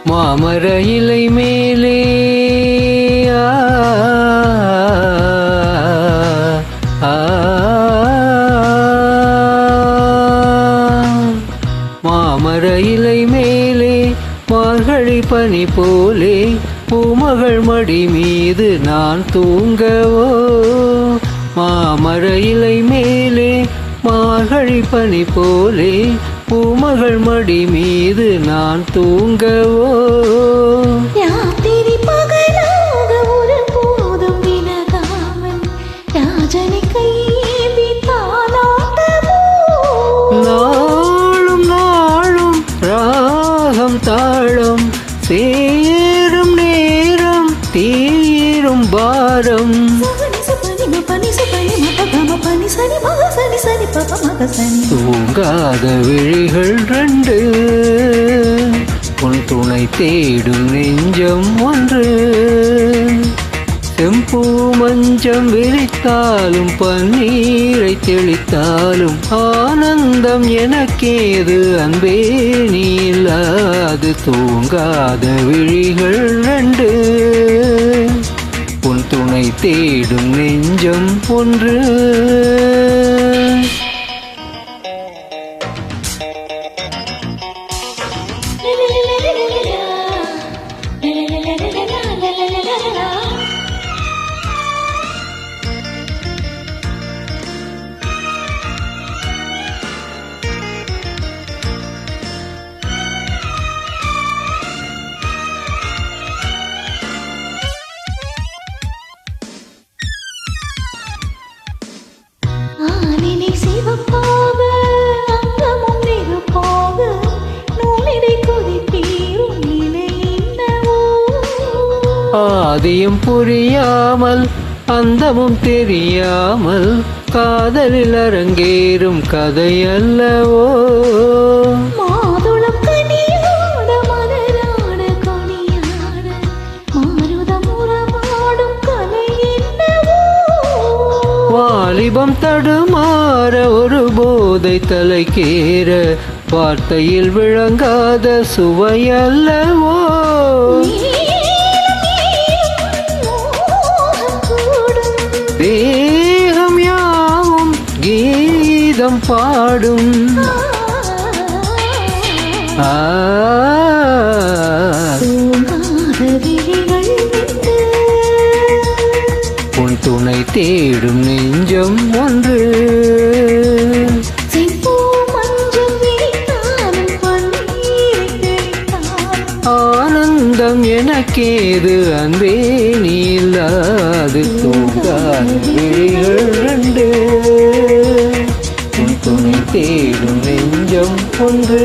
மாமர இலை மேலே மாமர இலை மேலே மார்கழி பனி போலே பூமகள் மடி மீது நான் தூங்கவோ. மாமர இலை மேலே மார்கழி பனி போலே பூமகள் மடி மீது நான் தூங்கவோ. ராத்திரி பகலாக ஒரு போதும் விலகாமல் ராஜனை கையேந்தி தாலாட்டவோ. நாளும் நாளும் ராகம் தாளம் சேரும் நேரம் தீரும் பாரம். தூங்காத விழிகள் ரெண்டு உன் துணை தேடும் நெஞ்சம் ஒன்று. செம்பூ மஞ்சம் விரித்தாலும் பன்னீரை தெளித்தாலும் ஆனந்தம் எனக்கேது அன்பே நீ இல்லாது. தூங்காத விழிகள் ரெண்டு உன் துணை தேடும் நெஞ்சம் ஒன்று. ஆதியும் புரியாமல் அந்தமும் தெரியாமல் காதலில் அரங்கேறும் கதையல்லவோ. மாதுளம் கனியாட மலராட கொடியாட மாருதம் உறவாடும் கலை என்னவோ. வாலிபம் தடுமாற ஒரு போதை தலைக்கேற வார்த்தையில் விளங்காத சுவையல்லவோ. தேகம் யாவும் கீதம் பாடும். உன் துணை தேடும் நெஞ்சம் ஒன்று. ஆனந்தம் எனக்கேது அன்பே நீ இல்லாது. தூங்காத விழிகள் ரெண்டு உன் துணை தேடும் நெஞ்சம் ஒன்று.